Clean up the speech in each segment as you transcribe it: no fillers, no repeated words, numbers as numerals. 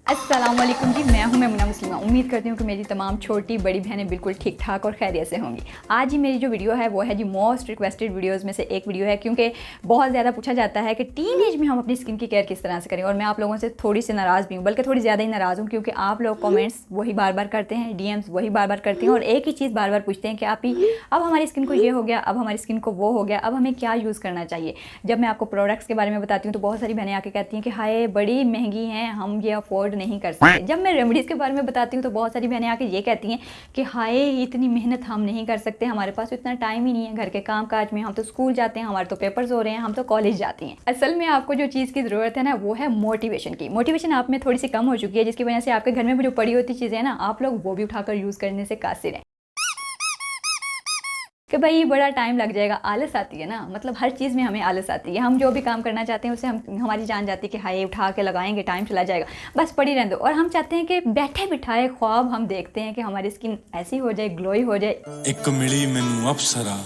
अस्सलामुअलैकुम जी, मैं हूं मेमुना मुस्लिमा। उम्मीद करती हूँ कि मेरी तमाम छोटी बड़ी बहनें बिल्कुल ठीक ठाक और खैरियत से होंगी। आज ही मेरी जो वीडियो है वो है जी मोस्ट रिक्वेस्टेड वीडियोस में से एक वीडियो है, क्योंकि बहुत ज़्यादा पूछा जाता है कि टीन एज में हम अपनी स्किन की केयर किस तरह से करें। और मैं आप लोगों से थोड़ी सी नाराज़ भी हूँ, बल्कि थोड़ी ज़्यादा ही नाराज़ हूँ, क्योंकि आप लोग कॉमेंट्स वही बार बार करते हैं, DMs वही बार बार करते हैं और एक ही चीज़ बार बार पूछते हैं कि आप ही अब हमारी स्किन को ये हो गया, अब हमारी स्किन को वो हो गया, अब हमें क्या यूज़ करना चाहिए। जब मैं आपको प्रोडक्ट्स के बारे में बताती हूँ तो बहुत सारी बहनें आके कहती हैं कि हाय बड़ी महंगी हैं, हम ये अफोर्ड नहीं कर सकते। जब मैं रेमेडीज़ के बारे में बताती हूँ तो बहुत सारी बहनें आके ये कहती हैं कि हाय इतनी मेहनत हम नहीं कर सकते, हमारे पास तो इतना टाइम ही नहीं है, घर के काम काज में हम तो स्कूल जाते हैं, हमारे तो पेपर्स हो रहे हैं, हम तो कॉलेज जाते हैं। असल में आपको जो चीज़ की ज़रूरत है ना वो है मोटिवेशन की। मोटिवेशन आप में थोड़ी सी कम हो चुकी है, जिसकी वजह से आपके घर में जो पड़ी होती चीज़ें हैं ना, आप लोग वो भी उठाकर यूज़ करने से कासिर हैं कि भाई बड़ा टाइम लग जाएगा। आलस आती है ना, मतलब हर चीज़ में हमें आलस आती है। हम जो भी काम करना चाहते हैं उसे हमारी जान जाती है कि हाय उठा के लगाएंगे टाइम चला जाएगा, बस पड़ी रहने दो। और हम चाहते हैं कि बैठे बिठाए ख्वाब हम देखते हैं कि हमारी स्किन ऐसी हो जाए, ग्लोई हो जाए, एक मिली मैनू अप्सरा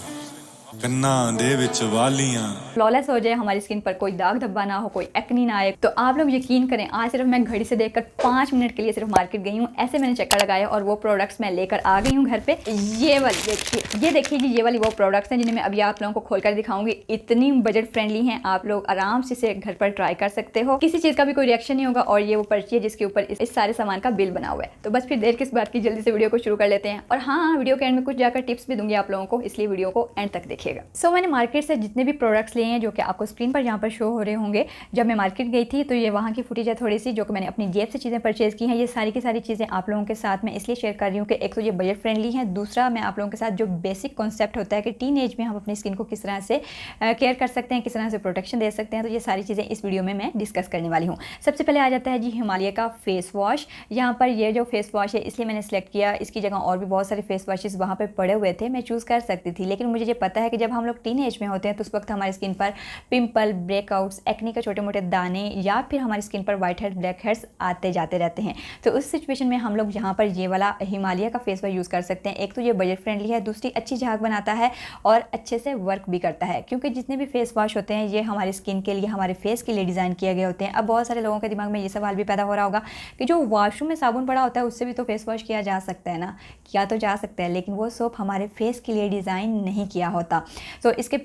कन्ना दे विच वालियां, फ्लॉलेस हो जाए, हमारी स्किन पर कोई दाग धब्बा ना हो, कोई एक्नी ना आए। तो आप लोग यकीन करें, आज सिर्फ मैं घड़ी से देखकर 5 मिनट के लिए सिर्फ मार्केट गई हूँ, ऐसे मैंने चक्कर लगाया और वो प्रोडक्ट्स मैं लेकर आ गई हूँ घर पे। ये वाली देखिए, ये देखिए जी, ये वाली वो प्रोडक्ट्स हैं जिन्हें मैं अभी आप लोगों को खोलकर दिखाऊंगी। इतनी बजट फ्रेंडली हैं, आप लोग आराम से इसे घर पर ट्राई कर सकते हो, किसी चीज़ का भी कोई रिएक्शन नहीं होगा। और ये वो पर्ची है जिसके ऊपर इस सारे सामान का बिल बना हुआ है। तो बस फिर देर किस बात की, जल्दी से वीडियो को शुरू कर लेते हैं। और हाँ, वीडियो के एंड में कुछ जाकर टिप्स भी दूंगी आप लोगों को, इसलिए वीडियो को एंड तक देखिएगा। सो मैंने मार्केट से जितने भी प्रोडक्ट्स लिए हैं, जो कि आपको स्क्रीन पर यहाँ पर शो हो रहे होंगे, जब मैं मार्केट गई थी तो ये वहाँ की फुटेज है थोड़ी सी, जो कि मैंने अपनी जेब से चीज़ें परचेज़ की हैं। ये सारी की सारी चीज़ें आप लोगों के साथ मैं इसलिए शेयर कर रही हूँ कि एक तो ये बजट फ्रेंडली है, दूसरा मैं आप लोगों के साथ जो बेसिक कॉन्सेप्ट होता है कि टीन एज में हम अपनी स्किन को किस तरह से केयर कर सकते हैं, किस तरह से प्रोटेक्शन दे सकते हैं, तो ये सारी चीज़ें इस वीडियो में मैं डिस्कस करने वाली हूँ। सबसे पहले आ जाता है जी हिमालय का फेस वॉश। यहाँ पर ये जो फेस वॉश है इसलिए मैंने सेलेक्ट किया, इसकी जगह और भी बहुत सारे फेस वॉशेस वहाँ पर पड़े हुए थे, मैं चूज़ कर सकती थी। लेकिन मुझे ये पता है कि जब हम लोग टीन एज में होते हैं तो उस वक्त हमारी स्किन पर पिंपल, ब्रेकआउट्स, एक्नी के छोटे मोटे दाने या फिर हमारी स्किन पर वाइट हेड, ब्लैक हेड्स आते जाते रहते हैं। तो उस सिचुएशन में हम लोग यहाँ पर ये वाला हिमालय का फेस वॉश यूज़ कर सकते हैं। एक तो ये बजट फ्रेंडली है, दूसरी अच्छी झाग बनाता है और अच्छे से वर्क भी करता है, क्योंकि जितने भी फेस वॉश होते हैं ये हमारी स्किन के लिए, हमारे फेस के लिए डिज़ाइन किए गए होते हैं। अब बहुत सारे लोगों के दिमाग में ये सवाल भी पैदा हो रहा होगा कि जो वॉशरूम में साबुन पड़ा होता है उससे भी तो फेस वॉश किया जा सकता है ना। किया तो जा सकता है, लेकिन वो सोप हमारे फेस के लिए डिज़ाइन नहीं किया होता। तो इसके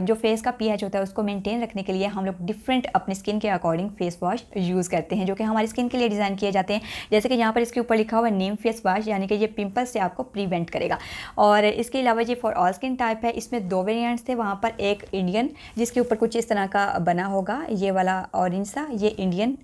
जो फेस का pH होता है उसको मेंटेन रखने के लिए हम लोग डिफरेंट अपनी स्किन के अकॉर्डिंग फेस वॉश यूज़ करते हैं, जो कि हमारी स्किन के लिए डिज़ाइन किए जाते हैं। जैसे कि यहाँ पर इसके ऊपर लिखा हुआ है नीम फेस वॉश, यानी कि ये पिंपल्स से आपको प्रिवेंट करेगा। और इसके अलावा ये फॉर ऑल स्किन टाइप है। इसमें 2 वेरिएंट्स थे, वहाँ पर एक इंडियन जिसके ऊपर कुछ इस तरह का बना होगा, ये वाला ऑरेंज सा, ये इंडियन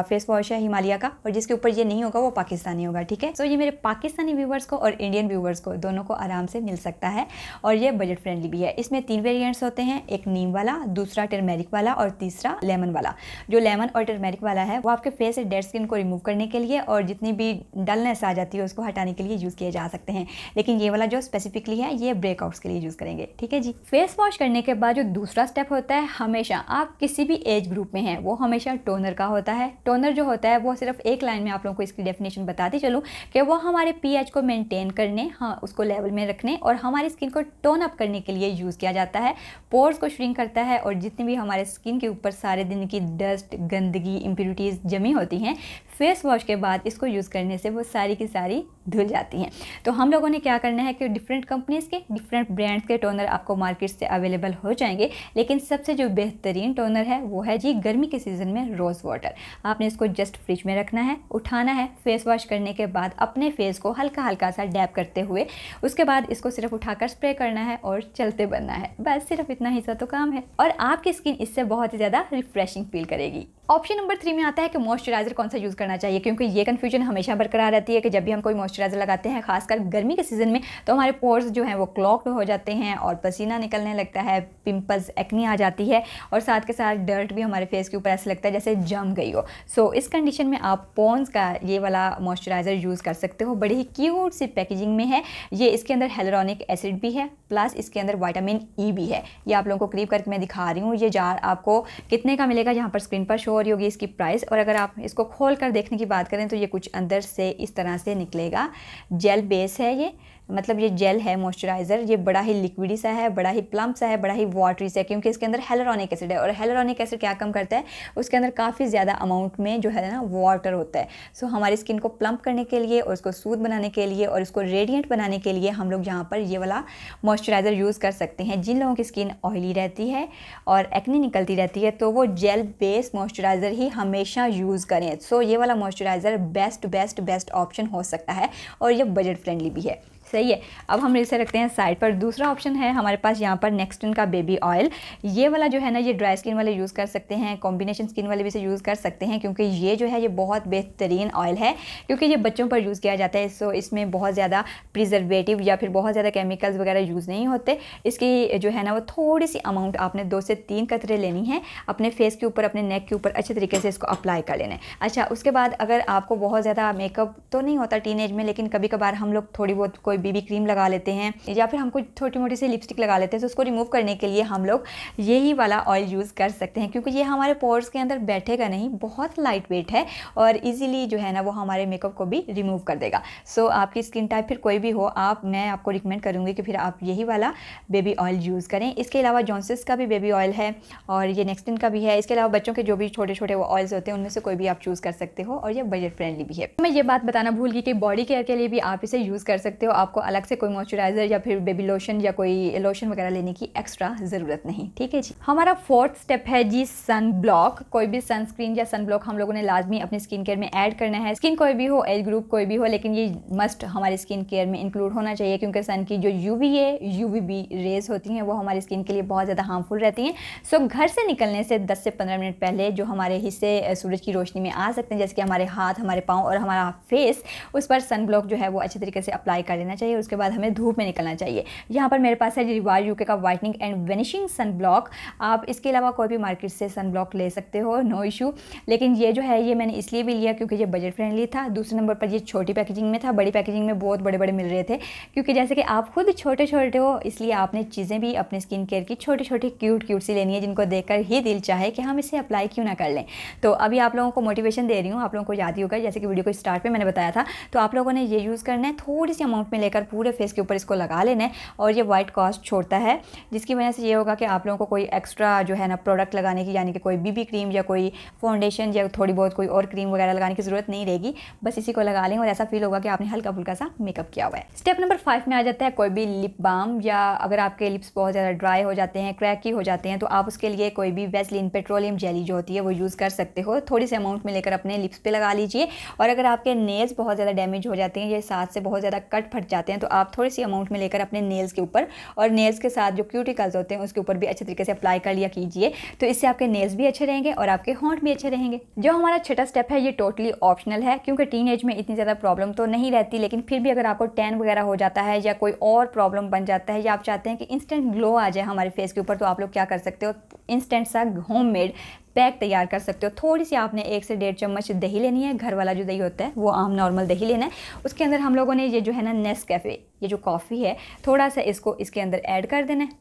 फेस वॉश है हिमालय का, और जिसके ऊपर ये नहीं होगा वो पाकिस्तानी होगा। ठीक है, सो ये मेरे पाकिस्तानी व्यूवर्स को और इंडियन व्यूवर्स को दोनों को आराम से मिल सकता है, और ये बजट फ्रेंडली भी है। इसमें 3 वेरिएंट्स होते हैं, एक नीम वाला, दूसरा टर्मेरिक वाला और तीसरा लेमन वाला। जो लेमन और टर्मेरिक वाला है वो आपके फेस से डेड स्किन को रिमूव करने के लिए और जितनी भी डलनेस आ जाती है उसको हटाने के लिए यूज़ किए जा सकते हैं। लेकिन ये वाला जो स्पेसिफिकली है ये ब्रेकआउट्स के लिए यूज़ करेंगे। ठीक है जी। फेस वॉश करने के बाद जो दूसरा स्टेप होता है, हमेशा आप किसी भी एज ग्रुप में हैं, वो हमेशा टोनर का होता है। टोनर जो होता है वो सिर्फ एक लाइन में आप लोगों को इसकी डेफिनेशन बताती चलूँ कि वो हमारे pH को मेंटेन करने, हाँ उसको लेवल में रखने और हमारी स्किन को टोन अप करने के लिए यूज़ किया जाता है। पोर्स को श्रिंक करता है और जितनी भी हमारे स्किन के ऊपर सारे दिन की डस्ट, गंदगी, इम्प्योरिटीज़ जमी होती हैं, फेस वॉश के बाद इसको यूज़ करने से वो सारी की सारी धुल जाती हैं। तो हम लोगों ने क्या करना है कि डिफरेंट कंपनीज़ के, डिफरेंट ब्रांड्स के टोनर आपको मार्केट से अवेलेबल हो जाएंगे, लेकिन सबसे जो बेहतरीन टोनर है वो है जी गर्मी के सीज़न में रोज़ वाटर। आपने इसको जस्ट फ्रिज में रखना है, उठाना है, फेस वॉश करने के बाद अपने फेस को हल्का हल्का सा डैब करते हुए उसके बाद इसको सिर्फ उठाकर स्प्रे करना है और चलते बनना है। बस सिर्फ इतना ही सा तो काम है और आपकी स्किन इससे बहुत ही ज़्यादा रिफ्रेशिंग फील करेगी। ऑप्शन नंबर 3 में आता है कि मॉइस्चराइजर कौन सा यूज़ करना चाहिए, क्योंकि ये कन्फ्यूजन हमेशा बरकरार रहती है कि जब भी हम कोई मॉइस्चराइजर लगाते हैं, खासकर गर्मी के सीज़न में, तो हमारे पोर्स जो हैं वो क्लॉग्ड हो जाते हैं और पसीना निकलने लगता है, पिंपल्स, एक्नी आ जाती है और साथ के साथ डर्ट भी हमारे फेस के ऊपर ऐसा लगता है जैसे जम गई हो। सो इस कंडीशन में आप पॉन्ड्स का ये वाला मॉइस्चराइजर यूज़ कर सकते हो। बड़ी ही क्यूट सी पैकेजिंग में है ये, इसके अंदर हेलुरोनिक एसिड भी है, प्लस इसके अंदर विटामिन ई भी है। ये आप लोगों को करीब करके मैं दिखा रही हूँ। ये जार आपको कितने का मिलेगा, यहाँ पर स्क्रीन पर शो हो रही होगी इसकी प्राइस। और अगर आप इसको खोल कर देखने की बात करें तो ये कुछ अंदर से इस तरह से निकलेगा। जेल बेस है ये, मतलब ये जेल है मॉइस्चराइज़र, ये बड़ा ही लिक्विडी सा है, बड़ा ही प्लम्प सा है, बड़ा ही वाटरी सा है, क्योंकि इसके अंदर हेलुरोनिक एसिड है। और हेलुरोनिक एसिड क्या कम करता है, उसके अंदर काफ़ी ज़्यादा अमाउंट में जो है ना वाटर होता है। सो हमारी स्किन को प्लम्प करने के लिए और उसको स्मूथ बनाने के लिए और इसको रेडिएंट बनाने के लिए हम लोग यहाँ पर ये वाला मॉइस्चराइज़र यूज़ कर सकते हैं। जिन लोगों की स्किन ऑयली रहती है और एक्ने निकलती रहती है तो वो जेल बेस्ड मॉइस्चराइज़र ही हमेशा यूज़ करें। सो ये वाला मॉइस्चराइज़र बेस्ट ऑप्शन हो सकता है और ये बजट फ्रेंडली भी है। सही है। अब हम इसे रखते हैं साइड पर। दूसरा ऑप्शन है हमारे पास यहाँ पर नेक्स्टन का बेबी ऑयल। ये वाला जो है ना, ये ड्राई स्किन वाले यूज़ कर सकते हैं, कॉम्बिनेशन स्किन वाले भी इसे यूज़ कर सकते हैं, क्योंकि ये जो है ये बहुत बेहतरीन ऑयल है, क्योंकि ये बच्चों पर यूज़ किया जाता है। सो इसमें बहुत ज़्यादा प्रिजर्वेटिव या फिर बहुत ज़्यादा केमिकल्स वगैरह यूज़ नहीं होते। इसकी जो है ना वो थोड़ी सी अमाउंट आपने 2 से 3 कतरे लेनी है, अपने फेस के ऊपर, अपने नेक के ऊपर अच्छे तरीके से इसको अप्लाई कर लेना है। अच्छा, उसके बाद अगर आपको बहुत ज़्यादा मेकअप तो नहीं होता टीनेज में, लेकिन कभी कभार हम लोग थोड़ी बहुत कोई बीबी क्रीम लगा लेते हैं या फिर हमको छोटी मोटी सी लिपस्टिक लगा लेते हैं, तो उसको रिमूव करने के लिए हम लोग यही वाला ऑयल यूज़ कर सकते हैं, क्योंकि ये हमारे पोर्स के अंदर बैठेगा नहीं, बहुत लाइट वेट है और इजीली जो है ना वो हमारे मेकअप को भी रिमूव कर देगा। सो आपकी स्किन टाइप फिर कोई भी हो, मैं आपको रिकमेंड करूँगी कि फिर आप यही वाला बेबी ऑयल यूज़ करें। इसके अलावा जॉनसन्स का भी बेबी ऑयल है और ये नेक्स्टन का भी है। इसके अलावा बच्चों के जो भी छोटे छोटे वो ऑयल्स होते हैं उनमें से कोई भी आप चूज़ कर सकते हो और ये बजट फ्रेंडली भी है। मैं ये बात बताना भूल गई कि बॉडी केयर के लिए भी आप इसे यूज़ कर सकते हो। आपको अलग से कोई मॉइस्चराइज़र या फिर बेबी लोशन या कोई लोशन वगैरह लेने की एक्स्ट्रा ज़रूरत नहीं। ठीक है जी। हमारा 4th स्टेप है जी सन ब्लॉक। कोई भी सनस्क्रीन या सन ब्लॉक हम लोगों ने लाजमी अपनी स्किन केयर में ऐड करना है। स्किन कोई भी हो, एज ग्रुप कोई भी हो, लेकिन ये मस्ट हमारी स्किन केयर में इंक्लूड होना चाहिए, क्योंकि सन की जो UVA UVB रेज होती हैं वो हमारी स्किन के लिए बहुत ज़्यादा हार्मफुल रहती हैं। सो घर से निकलने से 10 से 15 मिनट पहले जो हमारे हिस्से सूरज की रोशनी में आ सकते हैं, जैसे कि हमारे हाथ, हमारे पाँव और हमारा फेस, उस पर सन ब्लॉक जो है वो अच्छे तरीके से अप्लाई कर लेना चाहिए। उसके बाद हमें धूप में निकलना चाहिए। यहाँ पर मेरे पास है रिवाज UK का whitening and vanishing sun block. आप इसके अलावा कोई भी मार्केट से सन ब्लॉक ले सकते हो, नो इशू। लेकिन ये जो है ये मैंने इसलिए भी लिया क्योंकि ये बजट फ्रेंडली था। दूसरे नंबर पर ये छोटी पैकेजिंग में था, बड़ी पैकेजिंग में बहुत बड़े बड़े मिल रहे थे, क्योंकि जैसे कि आप खुद छोटे छोटे हो, इसलिए आपने चीज़ें भी अपनी स्किन केयर की छोटी छोटी क्यूट सी लेनी है, जिनको देखकर ही दिल चाहे कि हम इसे अप्लाई क्यों ना कर लें। तो अभी आप लोगों को मोटिवेशन दे रही हूँ, आप लोगों को याद ही होगा जैसे कि वीडियो को स्टार्ट पे मैंने बताया था। तो आप लोगों ने ये यूज़ करना है, थोड़ी सी अमाउंट में लेकर पूरे फेस के ऊपर इसको लगा लेना है और ये वाइट कॉस्ट छोड़ता है, जिसकी वजह से ये होगा कि आप लोगों को कोई एक्स्ट्रा जो है ना प्रोडक्ट लगाने की, यानी कि कोई BB क्रीम या कोई फाउंडेशन या थोड़ी बहुत कोई और क्रीम वगैरह लगाने की ज़रूरत नहीं रहेगी। बस इसी को लगा लेंगे और ऐसा फील होगा कि आपने हल्का फुल्का सा मेकअप किया हुआ है। स्टेप नंबर 5 में आ जाता है कोई भी लिप बाम, या अगर आपके लिप्स बहुत ज़्यादा ड्राई हो जाते हैं, क्रैकी हो जाते हैं, तो आप उसके लिए कोई भी वैसलीन पेट्रोलियम जेली जो होती है वो यूज़ कर सकते हो। थोड़ी सी अमाउंट में लेकर अपने लिप्स पे लगा लीजिए। और अगर आपके नेल्स बहुत ज़्यादा डैमेज हो जाते हैं, ये साथ से बहुत ज़्यादा कट फट जाते हैं, तो आप थोड़ी सी अमाउंट में लेकर अपने नेल्स के ऊपर और नेल्स के साथ जो क्यूटिकल्स होते हैं उसके ऊपर भी अच्छे तरीके से अप्लाई कर लिया कीजिए। तो इससे आपके नेल्स भी अच्छे रहेंगे और आपके होंठ भी अच्छे रहेंगे। जो हमारा छठा स्टेप है ये टोटली ऑप्शनल है, क्योंकि टीन एज में इतनी ज़्यादा प्रॉब्लम तो नहीं रहती, लेकिन फिर भी अगर आपको टैन वगैरह हो जाता है या कोई और प्रॉब्लम बन जाता है, या आप चाहते हैं कि इंस्टेंट ग्लो आ जाए हमारे फेस के ऊपर, तो आप लोग क्या कर सकते हो, इंस्टेंट सा होममेड पैक तैयार कर सकते हो। थोड़ी सी आपने 1 से 1.5 चम्मच दही लेनी है, घर वाला जो दही होता है वो आम नॉर्मल दही लेना है। उसके अंदर हम लोगों ने ये जो है ना नेस्कैफे, ये जो कॉफ़ी है, थोड़ा सा इसको इसके अंदर ऐड कर देना है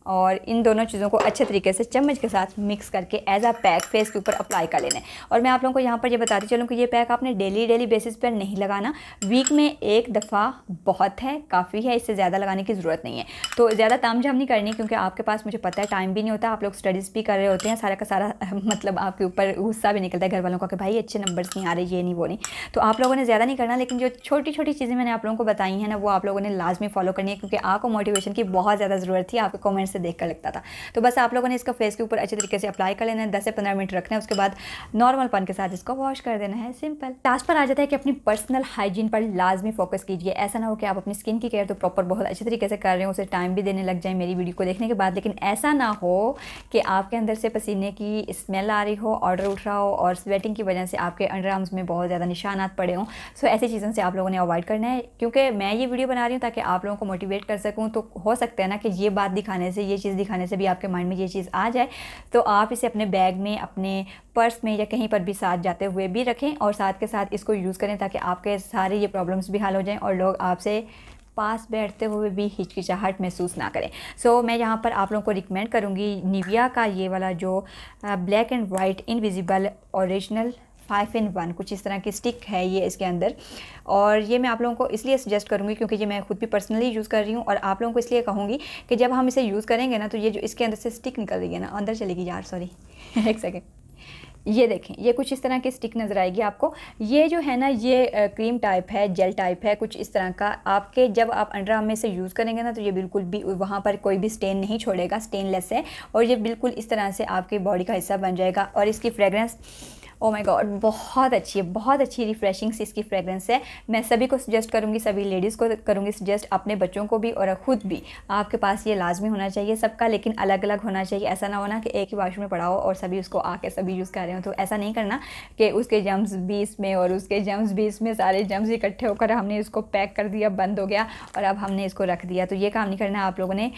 और इन दोनों चीज़ों को अच्छे तरीके से चम्मच के साथ मिक्स करके एज अ पैक फेस के ऊपर अप्लाई कर लेना है। और मैं आप लोगों को यहाँ पर ये बताती चलूँ कि ये पैक आपने डेली बेसिस पर नहीं लगाना, वीक में 1 दफ़ा बहुत है, काफ़ी है, इससे ज़्यादा लगाने की ज़रूरत नहीं है। तो ज़्यादा तामझाम नहीं करनी, क्योंकि आपके पास, मुझे पता है, टाइम भी नहीं होता, आप लोग स्टडीज़ भी कर रहे होते हैं, सारा का सारा मतलब आपके ऊपर गुस्सा भी निकलता है घर वालों का कि भाई अच्छे नंबर्स नहीं आ रहे, ये नहीं वो नहीं। तो आप लोगों ने ज़्यादा नहीं करना, लेकिन जो छोटी छोटी चीज़ें मैंने आप लोगों को बताई हैं ना, वो आप लोगों ने लाजमी फॉलो करनी है, क्योंकि आपको मोटिवेशन की बहुत ज़्यादा ज़रूरत थी, आपके कॉमेंट से देख कर लगता था। तो बस आप लोगों ने इसका फेस के ऊपर अच्छे तरीके से अप्लाई कर लेना है, 10 से 15 मिनट रखना है, उसके बाद नॉर्मल पानी के साथ इसको वॉश कर देना है, सिंपल। लास्ट पर आ जाता है कि अपनी पर्सनल हाइजीन पर लाजमी फोकस कीजिए। ऐसा ना हो कि आप अपनी स्किन की केयर तो प्रॉपर बहुत अच्छे तरीके से कर रहे हो, उसे टाइम भी देने लग जाए मेरी वीडियो को देखने के बाद, लेकिन ऐसा ना हो कि आपके अंदर से पसीने की स्मेल आ रही हो, ऑर्डर उठ रहा हो और स्वेटिंग की वजह से आपके अंडर आर्म्स में बहुत ज़्यादा निशानात पड़े हों। सो ऐसी चीज़ों से आप लोगों ने अवॉइड करना है, क्योंकि मैं ये वीडियो बना रही हूँ ताकि आप लोगों को मोटिवेट कर सकूँ। तो हो सकता है ना कि ये बात दिखाने से, ये चीज़ दिखाने से भी आपके माइंड में ये चीज़ आ जाए, तो आप इसे अपने बैग में, अपने पर्स में या कहीं पर भी साथ जाते हुए भी रखें और साथ के साथ इसको यूज़ करें, ताकि आपके सारे ये प्रॉब्लम्स भी हल हो जाएं और लोग आपसे पास बैठते हुए भी हिचकिचाहट महसूस ना करें। सो मैं यहाँ पर आप लोगों को रिकमेंड करूँगी निविया का ये वाला जो black and white invisible original 5-in-1 कुछ इस तरह की स्टिक है ये इसके अंदर। और ये मैं आप लोगों को इसलिए सजेस्ट करूँगी क्योंकि ये मैं खुद भी पर्सनली यूज़ कर रही हूँ, और आप लोगों को इसलिए कहूँगी कि जब हम इसे यूज़ करेंगे ना, तो ये जो इसके अंदर से स्टिक निकल रही है ना, अंदर चलेगी यार, सॉरी एक सेकेंड, ये देखें, ये कुछ इस तरह की स्टिक नज़र आएगी आपको। ये जो है ना, ये क्रीम टाइप है, जेल टाइप है कुछ इस तरह का। आपके जब आप अंडर आर्म में से यूज़ करेंगे ना, तो ये बिल्कुल भी वहाँ पर कोई भी स्टेन नहीं छोड़ेगा, स्टेनलेस है, और ये बिल्कुल इस तरह से आपकी बॉडी का हिस्सा बन जाएगा। और इसकी फ्रेगरेंस, ओ माय गॉड, बहुत अच्छी है, बहुत अच्छी रिफ्रेशिंग सी इसकी फ्रेगरेंस है। मैं सभी को सजेस्ट करूँगी, सभी लेडीज़ को करूँगी सजेस्ट, अपने बच्चों को भी और ख़ुद भी। आपके पास ये लाजमी होना चाहिए सबका, लेकिन अलग अलग होना चाहिए। ऐसा ना होना कि एक ही वाशरूम में पड़ा हो और सभी उसको आके सभी यूज़ कर रहे हो, तो ऐसा नहीं करना कि उसके जम्स 20 में और उसके जम्स 20 में सारे जम्स इकट्ठे होकर हमने इसको पैक कर दिया, बंद हो गया और अब हमने इसको रख दिया। तो ये काम नहीं करना आप लोगों ने।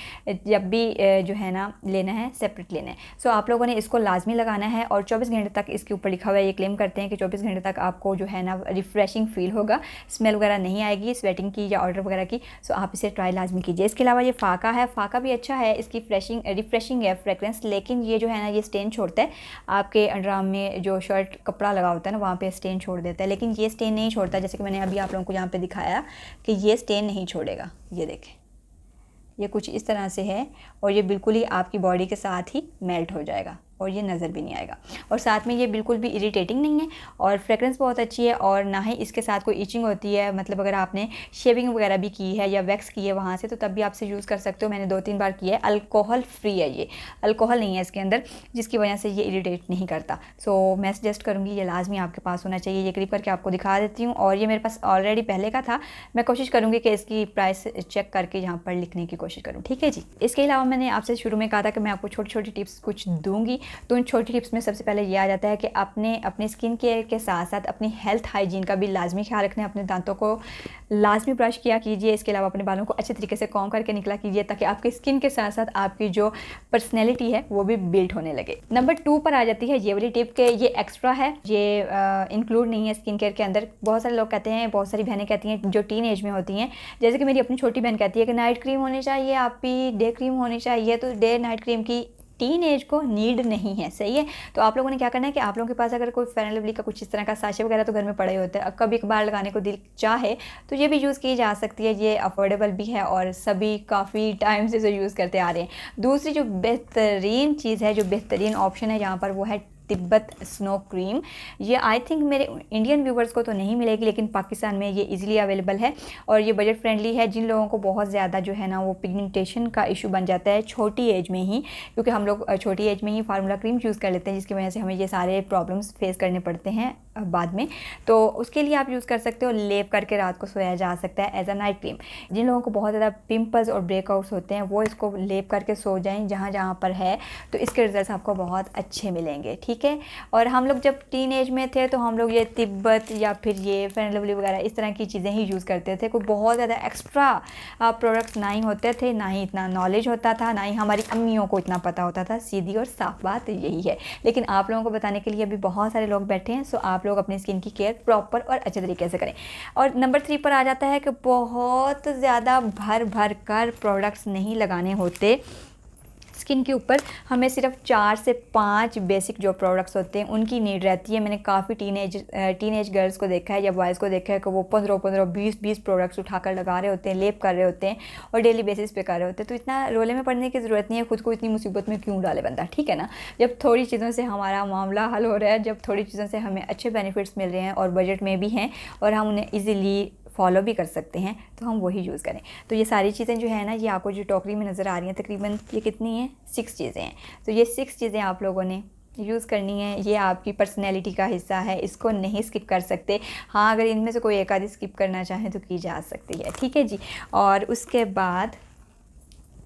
जब भी जो है ना लेना है, सेपरेट लेना है। सो आप लोगों ने इसको लाजमी लगाना है, और 24 घंटे तक इसके ऊपर लिखा हुआ है, ये क्लेम करते हैं कि 24 घंटे तक आपको जो है ना रिफ़्रेशिंग फील होगा, स्मेल वगैरह नहीं आएगी स्वेटिंग की या ऑर्डर वगैरह की। सो आप इसे ट्राई लाजमी कीजिए। इसके अलावा ये फ़ाका है, फ़ाका भी अच्छा है, इसकी रिफ़्रेशिंग है फ्रेगरेंस, लेकिन ये जो है ना ये स्टेन छोड़ता है। आपके अंडरआर्म में जो शर्ट कपड़ा लगा होता है ना, वहाँ पे स्टेन छोड़ देता है, लेकिन ये स्टेन नहीं छोड़ता। जैसे कि मैंने अभी आप लोगों को यहाँ पे दिखाया कि ये स्टेन नहीं छोड़ेगा। ये देखें, ये कुछ इस तरह से है, और ये बिल्कुल ही आपकी बॉडी के साथ ही मेल्ट हो जाएगा और ये नज़र भी नहीं आएगा। और साथ में ये बिल्कुल भी इरिटेटिंग नहीं है, और फ्रेगरेंस बहुत अच्छी है, और ना ही इसके साथ कोई इचिंग होती है। मतलब अगर आपने शेविंग वगैरह भी की है या वैक्स की है वहाँ से, तो तब भी आपसे यूज़ कर सकते हो। मैंने 2-3 बार किया है। अल्कोहल फ्री है, ये अल्कोहल नहीं है इसके अंदर, जिसकी वजह से ये इरिटेट नहीं करता। सो मैं सजेस्ट करूँगी ये लाजमी आपके पास होना चाहिए। ये करीब करके आपको दिखा देती हूँ, और ये मेरे पास ऑलरेडी पहले का था। मैं कोशिश करूँगी कि इसकी प्राइस चेक करके यहाँ पर लिखने की कोशिश करूँ, ठीक है जी। इसके अलावा मैंने आपसे शुरू में कहा था कि मैं आपको छोटी छोटी टिप्स कुछ दूँगी, तो उन छोटी टिप्स में सबसे पहले ये आ जाता है कि अपने स्किन केयर के साथ साथ अपनी हेल्थ हाइजीन का भी लाजमी ख्याल रखना है। अपने दांतों को लाजमी ब्रश किया कीजिए। इसके अलावा अपने बालों को अच्छे तरीके से कॉम्ब करके निकला कीजिए, ताकि आपकी स्किन के साथ साथ आपकी जो पर्सनैलिटी है वो भी बिल्ड होने लगे। नंबर 2 पर आ जाती है ये वाली टिप के ये एक्स्ट्रा है, ये इंक्लूड नहीं है स्किन केयर के अंदर। बहुत सारे लोग कहते हैं, बहुत सारी बहनें कहती हैं जो टीन एज में होती हैं, जैसे कि मेरी अपनी छोटी बहन कहती है कि नाइट क्रीम होनी चाहिए, आप भी डे क्रीम होनी चाहिए। तो डे नाइट क्रीम की टीन एज को नीड नहीं है, सही है। तो आप लोगों ने क्या करना है कि आप लोगों के पास अगर कोई फेयर एंड लवली का कुछ इस तरह का साशे वगैरह तो घर में पड़े होते हैं, कभी कभार लगाने को दिल चाहे तो ये भी यूज़ की जा सकती है। ये अफोर्डेबल भी है और सभी काफ़ी टाइम से इसे यूज़ करते आ रहे हैं। दूसरी जो बेहतरीन चीज़ है, जो बेहतरीन ऑप्शन है यहाँ पर, वो है तिब्बत स्नो क्रीम। ये आई थिंक मेरे इंडियन व्यूवर्स को तो नहीं मिलेगी, लेकिन पाकिस्तान में ये इजीली अवेलेबल है और ये बजट फ्रेंडली है। जिन लोगों को बहुत ज़्यादा जो है ना वो पिगमेंटेशन का इशू बन जाता है छोटी एज में ही, क्योंकि हम लोग छोटी एज में ही फार्मूला क्रीम यूज़ कर लेते हैं, जिसकी वजह से हमें ये सारे प्रॉब्लम्स फेस करने पड़ते हैं बाद में। तो उसके लिए आप यूज़ कर सकते हो, लेप करके रात को सोया जा सकता है एज अ नाइट क्रीम। जिन लोगों को बहुत ज़्यादा पिंपल्स और ब्रेकआउट्स होते हैं वो इसको लेप करके सो जाएं जहाँ जहाँ पर है, तो इसके रिजल्ट्स आपको बहुत अच्छे मिलेंगे, ठीक है। और हम लोग जब टीन एज में थे तो हम लोग ये तिब्बत या फिर ये फेयर एंड लवली वगैरह इस तरह की चीज़ें ही यूज़ करते थे। कोई बहुत ज़्यादा एक्स्ट्रा प्रोडक्ट्स ना ही होते थे, ना ही इतना नॉलेज होता था, ना ही हमारी अम्मियों को इतना पता होता था। सीधी और साफ बात यही है। लेकिन आप लोगों को बताने के लिए अभी बहुत सारे लोग बैठे हैं, सो आप लोग अपनी स्किन की केयर प्रॉपर और अच्छे तरीके से करें। और नंबर 3 पर आ जाता है कि बहुत ज़्यादा भर भर कर प्रोडक्ट्स नहीं लगाने होते स्किन के ऊपर। हमें सिर्फ 4 से 5 बेसिक जो प्रोडक्ट्स होते हैं उनकी नीड रहती है। मैंने काफ़ी टीनेज गर्ल्स को देखा है या बॉयज़ को देखा है कि वो 15 20 प्रोडक्ट्स उठाकर लगा रहे होते हैं, लेप कर रहे होते हैं और डेली बेसिस पे कर रहे होते हैं। तो इतना रोले में पड़ने की ज़रूरत नहीं है, खुद को इतनी मुसीबत में क्यों डाले बंदा, ठीक है ना। जब थोड़ी चीज़ों से हमारा मामला हल हो रहा है, जब थोड़ी चीज़ों से हमें अच्छे बेनिफिट्स मिल रहे हैं और बजट में भी हैं और हम उन्हें ईज़िली फॉलो भी कर सकते हैं, तो हम वही यूज़ करें। तो ये सारी चीज़ें जो है ना, ये आपको जो टोकरी में नज़र आ रही हैं, तकरीबन ये कितनी हैं, 6 चीज़ें हैं। तो ये 6 चीज़ें आप लोगों ने यूज़ करनी है। ये आपकी पर्सनैलिटी का हिस्सा है, इसको नहीं स्किप कर सकते। हाँ, अगर इनमें से कोई एक आधी स्किप करना चाहें तो की जा सकती है, ठीक है जी। और उसके बाद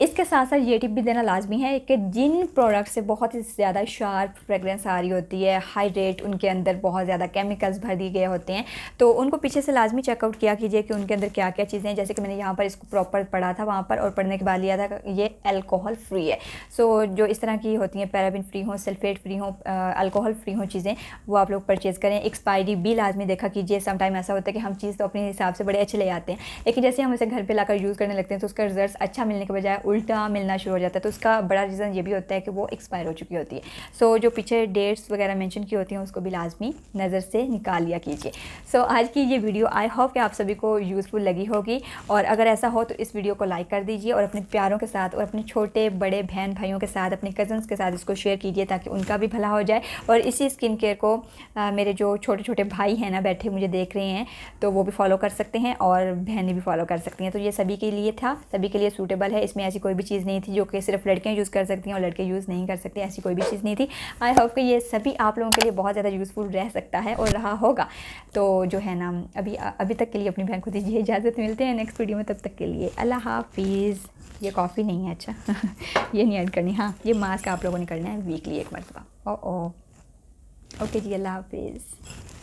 इसके साथ साथ ये टिप भी देना लाजमी है कि जिन प्रोडक्ट से बहुत ही ज़्यादा शार्प फ्रेगरेंस आ रही होती है, हाई रेट, उनके अंदर बहुत ज़्यादा केमिकल्स भर दिए गए होते हैं, तो उनको पीछे से लाजमी चेकआउट किया कीजिए कि उनके अंदर क्या क्या चीज़ें हैं। जैसे कि मैंने यहाँ पर इसको प्रॉपर पढ़ा था वहाँ पर, और पढ़ने के बाद लिया था कि ये अल्कोहल फ्री है। सो जो इस तरह की होती हैं, पैराबिन फ्री हो, सल्फेट फ्री हो, अल्कोहल फ्री हो चीज़ें, वो आप लोग परचेज़ करें। एक्सपायरी भी लाजमी देखा कीजिए। समटाइम ऐसा होता है कि हम चीज़ तो अपने हिसाब से बड़े अच्छे ले आते हैं, लेकिन जैसे हम इसे घर पर लाकर यूज़ करने लगते हैं तो उसका रिजल्ट अच्छा मिलने के बजाय उल्टा मिलना शुरू हो जाता है। तो उसका बड़ा रीज़न ये भी होता है कि वो एक्सपायर हो चुकी होती है। सो जो पीछे डेट्स वगैरह मेंशन की होती हैं उसको भी लाजमी नज़र से निकाल लिया कीजिए। सो आज की ये वीडियो आई होप कि आप सभी को यूज़फुल लगी होगी, और अगर ऐसा हो तो इस वीडियो को लाइक कर दीजिए और अपने प्यारों के साथ और अपने छोटे बड़े बहन भाइयों के साथ, अपने कज़न्स के साथ इसको शेयर कीजिए ताकि उनका भी भला हो जाए। और इसी स्किन केयर को मेरे जो छोटे छोटे भाई हैं ना बैठे मुझे देख रहे हैं, तो वो भी फॉलो कर सकते हैं और बहनें भी फॉलो कर सकती हैं। तो ये सभी के लिए था, सभी के लिए सूटेबल है। इसमें ऐसी कोई भी चीज़ नहीं थी जो कि सिर्फ लड़कियाँ यूज़ कर सकती हैं और लड़के यूज़ नहीं कर सकते, ऐसी कोई भी चीज़ नहीं थी। आई होप कि ये सभी आप लोगों के लिए बहुत ज़्यादा यूज़फुल रह सकता है और रहा होगा। तो जो है ना अभी तक के लिए अपनी बहन को दीजिए इजाज़त। मिलते हैं नेक्स्ट वीडियो में, तब तक के लिए अल्लाह हाफिज़। ये कॉफ़ी नहीं है, अच्छा ये नहीं ऐड करनी। हाँ, ये मास्क आप लोगों ने करना है वीकली एक मरतबा। ओके जी, अल्लाह हाफिज़।